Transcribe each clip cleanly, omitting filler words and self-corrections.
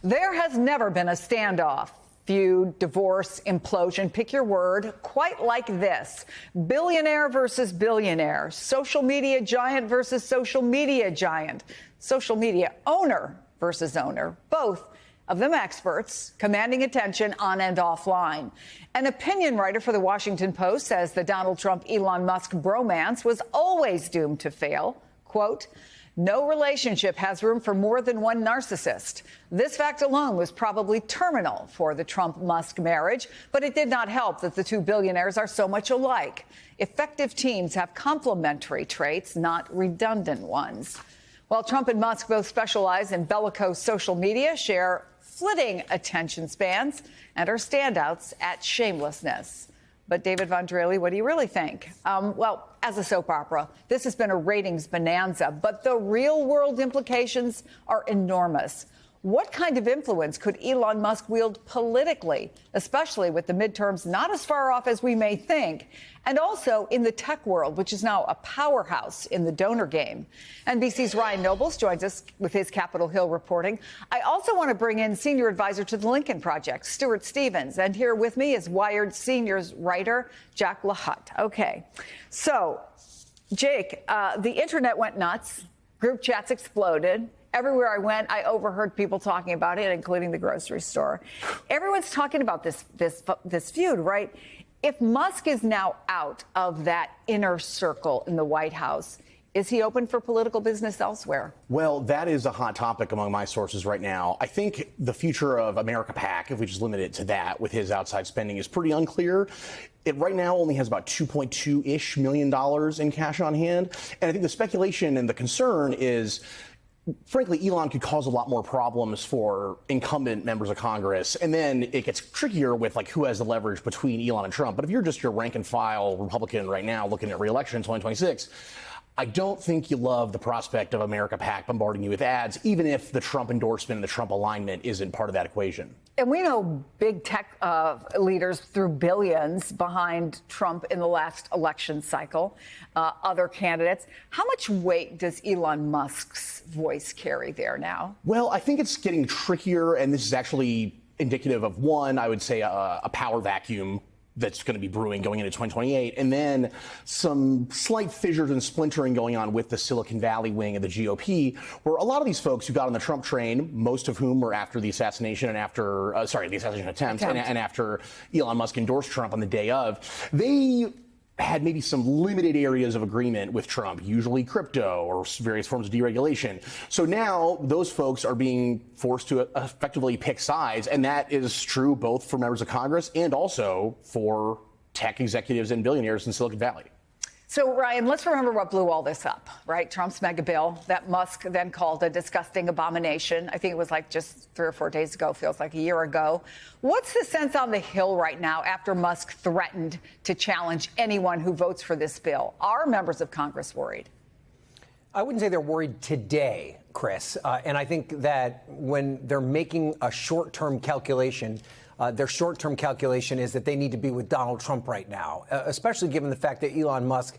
There has never been a standoff, feud, divorce, implosion, pick your word, quite like this. Billionaire versus billionaire, social media giant versus social media giant, social media owner versus owner, both of them experts, commanding attention on and offline. An opinion writer for the Washington Post says the Donald Trump-Elon Musk bromance was always doomed to fail. Quote, no relationship has room for more than one narcissist. This fact alone was probably terminal for the Trump-Musk marriage, but it did not help that the two billionaires are so much alike. Effective teams have complementary traits, not redundant ones. While Trump and Musk both specialize in bellicose social media, share flitting attention spans, and are standouts at shamelessness. But David Von Drehle, what do you really think? Well, as a soap opera, this has been a ratings bonanza, but the real world implications are enormous. What kind of influence could Elon Musk wield politically, especially with the midterms not as far off as we may think, and also in the tech world, which is now a powerhouse in the donor game? NBC's Ryan Nobles joins us with his Capitol Hill reporting. I also want to bring in senior advisor to the Lincoln Project, Stuart Stevens, and here with me is Wired Senior's writer, Jack LaHutte. Okay, so, Jake, the internet went nuts. Group chats exploded. Everywhere I went, I overheard people talking about it, including the grocery store. Everyone's talking about this feud, right? If Musk is now out of that inner circle in the White House, is he open for political business elsewhere? Well, that is a hot topic among my sources right now. I think the future of America PAC, if we just limit it to that with his outside spending, is pretty unclear. It right now only has about $2.2-ish million in cash on hand. And I think the speculation and the concern is, frankly, Elon could cause a lot more problems for incumbent members of Congress. And then it gets trickier with like who has the leverage between Elon and Trump. But if you're just your rank and file Republican right now looking at re-election in 2026, I don't think you love the prospect of America PAC bombarding you with ads, even if the Trump endorsement and the Trump alignment isn't part of that equation. And we know big tech leaders threw billions behind Trump in the last election cycle, other candidates. How much weight does Elon Musk's voice carry there now? Well, I think it's getting trickier, and this is actually indicative of one, I would say, a power vacuum that's going to be brewing going into 2028, and then some slight fissures and splintering going on with the Silicon Valley wing of the GOP, where a lot of these folks who got on the Trump train, most of whom were after the assassination and after, the assassination attempt. And after Elon Musk endorsed Trump on the day of, they had maybe some limited areas of agreement with Trump, usually crypto or various forms of deregulation. So now those folks are being forced to effectively pick sides, and that is true both for members of Congress and also for tech executives and billionaires in Silicon Valley. So, Ryan, let's remember what blew all this up, right? Trump's mega bill that Musk then called a disgusting abomination. I think it was like just 3 or 4 days ago, feels like a year ago. What's the sense on the Hill right now after Musk threatened to challenge anyone who votes for this bill? Are members of Congress worried? I wouldn't say they're worried today, Chris. And I think that when they're making a short-term calculation, their short-term calculation is that they need to be with Donald Trump right now, especially given the fact that Elon Musk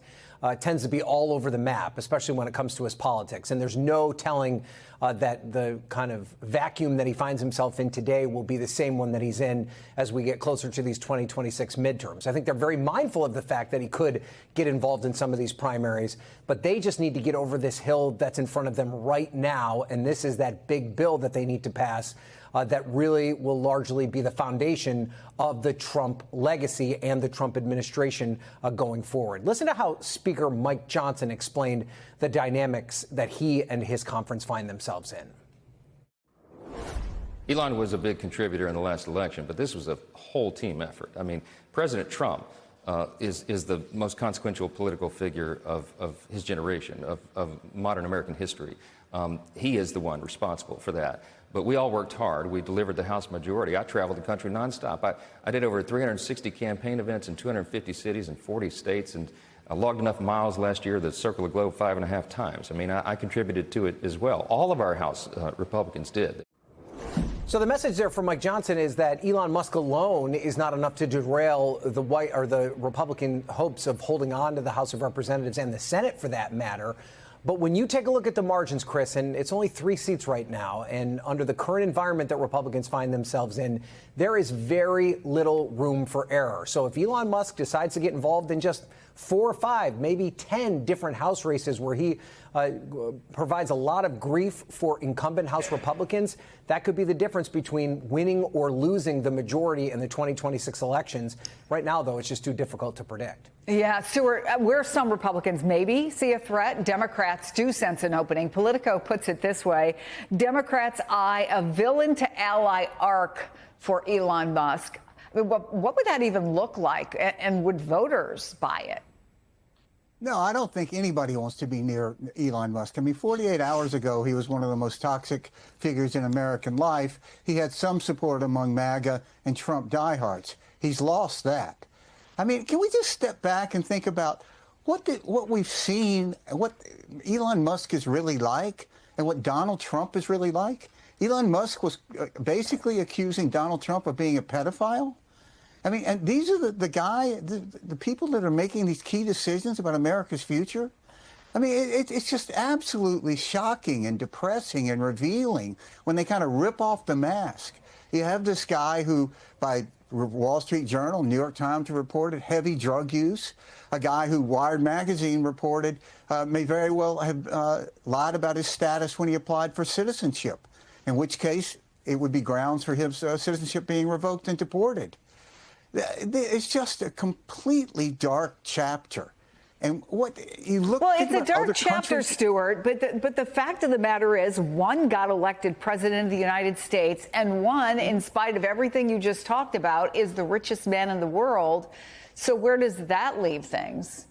tends to be all over the map, especially when it comes to his politics. And there's no telling that the kind of vacuum that he finds himself in today will be the same one that he's in as we get closer to these 2026 midterms. I think they're very mindful of the fact that he could get involved in some of these primaries, but they just need to get over this hill that's in front of them right now. And this is that big bill that they need to pass that really will largely be the foundation of the Trump legacy and the Trump administration going forward. Listen to how Speaker Mike Johnson explained the dynamics that he and his conference find themselves in. Elon was a big contributor in the last election, but this was a whole team effort. I mean, President Trump is the most consequential political figure of his generation, of modern American history. He is the one responsible for that. But we all worked hard. We delivered the House majority. I traveled the country nonstop. I did over 360 campaign events in 250 cities and 40 states, and I logged enough miles last year to circle the globe 5.5 times. I mean, I contributed to it as well. All of our House Republicans did. So the message there from Mike Johnson is that Elon Musk alone is not enough to derail the Republican hopes of holding on to the House of Representatives and the Senate, for that matter. But when you take a look at the margins, Chris, and it's only 3 seats right now, and under the current environment that Republicans find themselves in, there is very little room for error. So if Elon Musk decides to get involved in just 4 or 5, maybe 10 different House races where he provides a lot of grief for incumbent House Republicans, that could be the difference between winning or losing the majority in the 2026 elections. Right now, though, it's just too difficult to predict. Yeah, Stuart, where some Republicans maybe see a threat, Democrats do sense an opening. Politico puts it this way: Democrats eye a villain to ally arc for Elon Musk. I mean, what would that even look like? And would voters buy it? No, I don't think anybody wants to be near Elon Musk. I mean, 48 hours ago, he was one of the most toxic figures in American life. He had some support among MAGA and Trump diehards. He's lost that. I mean, can we just step back and think about what we've seen, what Elon Musk is really like, and what Donald Trump is really like? Elon Musk was basically accusing Donald Trump of being a pedophile. I mean, and these are the people that are making these key decisions about America's future. I mean, it's just absolutely shocking and depressing and revealing when they kind of rip off the mask. You have this guy who, by Wall Street Journal, New York Times reported heavy drug use. A guy who Wired Magazine reported may very well have lied about his status when he applied for citizenship, in which case it would be grounds for his citizenship being revoked and deported. It's just a completely dark chapter. And what you look well, it's a dark chapter, Stuart, but the fact of the matter is one got elected president of the United States, and one, in spite of everything you just talked about, is the richest man in the world. So where does that leave things?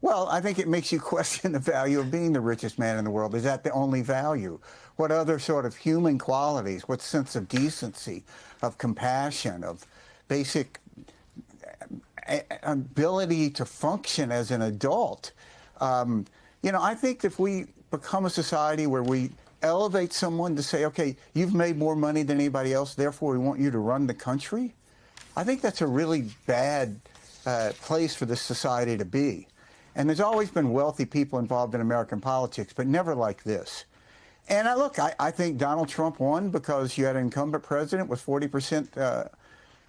Well, I think it makes you question the value of being the richest man in the world. Is that the only value? What other sort of human qualities, what sense of decency, of compassion, of basic ability to function as an adult? You know, I think if we become a society where we elevate someone to say, okay, you've made more money than anybody else, therefore we want you to run the country, I think that's a really bad place for this society to be. And there's always been wealthy people involved in American politics, but never like this. And look, I think Donald Trump won because you had an incumbent president with 40%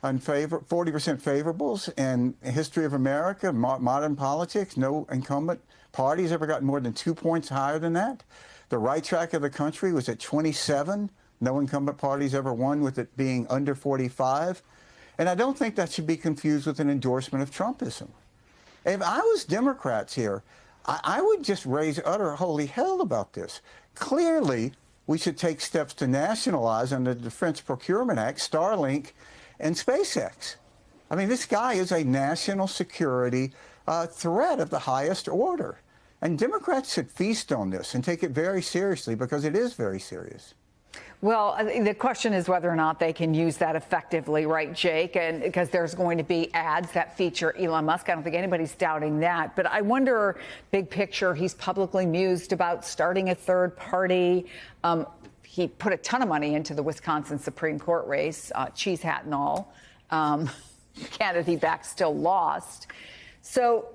40% favorables in the history of America, modern politics. No incumbent party's ever gotten more than 2 points higher than that. The right track of the country was at 27. No incumbent party's ever won with it being under 45. And I don't think that should be confused with an endorsement of Trumpism. If I was Democrats here, I would just raise utter holy hell about this. Clearly, we should take steps to nationalize under the Defense Procurement Act, Starlink, and SpaceX. I mean, this guy is a national security threat of the highest order. And Democrats should feast on this and take it very seriously, because it is very serious. Well, the question is whether or not they can use that effectively, right, Jake? And because there's going to be ads that feature Elon Musk. I don't think anybody's doubting that. But I wonder, big picture, he's publicly mused about starting a third party. He put a ton of money into the Wisconsin Supreme Court race, cheese hat and all. Candidate back still lost. So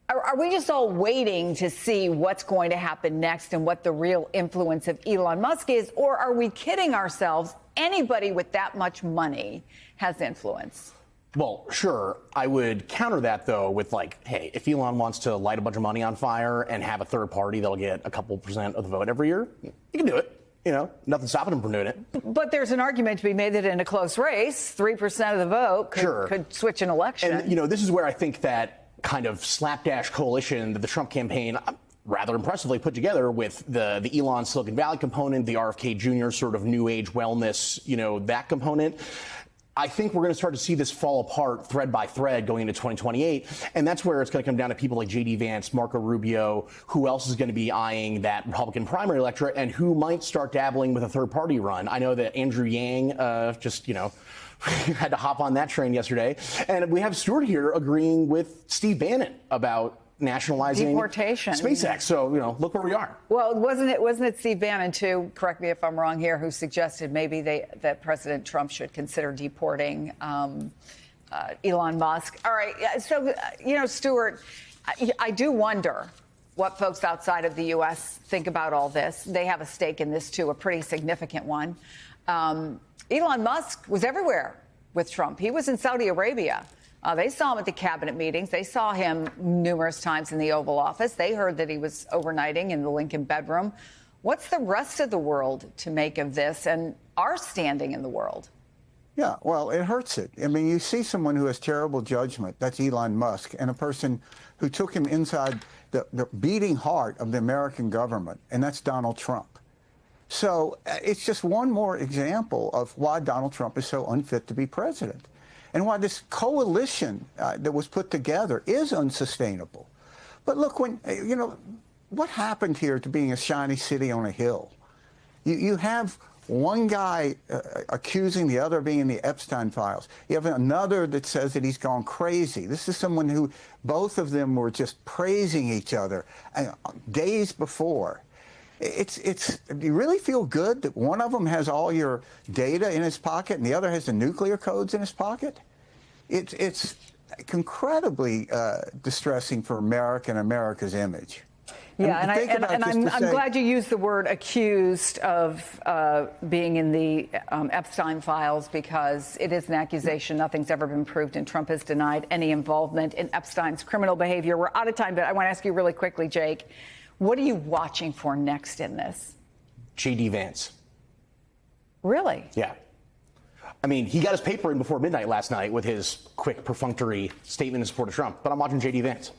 are we just all waiting to see what's going to happen next and what the real influence of Elon Musk is? Or are we kidding ourselves? Anybody with that much money has influence. Well, sure. I would counter that, though, with like, hey, if Elon wants to light a bunch of money on fire and have a third party that'll get a couple % of the vote every year, you can do it. You know, nothing's stopping him from doing it. But there's an argument to be made that in a close race, 3% of the vote could switch an election. And, you know, this is where I think that kind of slapdash coalition that the Trump campaign rather impressively put together with the Elon Silicon Valley component, the RFK Jr. sort of new age wellness, you know, that component. I think we're going to start to see this fall apart thread by thread going into 2028. And that's where it's going to come down to people like J.D. Vance, Marco Rubio, who else is going to be eyeing that Republican primary electorate and who might start dabbling with a third party run. I know that Andrew Yang just, you know, had to hop on that train yesterday. And we have Stuart here agreeing with Steve Bannon about nationalizing deportation, SpaceX. So, you know, look where we are. Well, wasn't it Steve Bannon, too, correct me if I'm wrong here, who suggested maybe that President Trump should consider deporting Elon Musk? All right. So, you know, Stuart, I do wonder, what folks outside of the U.S. think about all this. They have a stake in this, too, a pretty significant one. Elon Musk was everywhere with Trump. He was in Saudi Arabia. They saw him at the cabinet meetings. They saw him numerous times in the Oval Office. They heard that he was overnighting in the Lincoln bedroom. What's the rest of the world to make of this and our standing in the world? Yeah, well, it hurts it. I mean, you see someone who has terrible judgment, that's Elon Musk, and a person who took him inside the beating heart of the American government, and that's Donald Trump. So it's just one more example of why Donald Trump is so unfit to be president, and why this coalition that was put together is unsustainable. But look, when what happened here to being a shiny city on a hill? You have one guy accusing the other of being in the Epstein files. You have another that says that he's gone crazy. This is someone who both of them were just praising each other days before. Do you really feel good that one of them has all your data in his pocket and the other has the nuclear codes in his pocket? It's incredibly distressing for America and America's image. Yeah, and I'm glad you used the word accused of being in the Epstein files, because it is an accusation. Nothing's ever been proved, and Trump has denied any involvement in Epstein's criminal behavior. We're out of time, but I want to ask you really quickly, Jake, what are you watching for next in this? J.D. Vance. Really? Yeah. I mean, he got his paper in before midnight last night with his quick, perfunctory statement in support of Trump, but I'm watching J.D. Vance.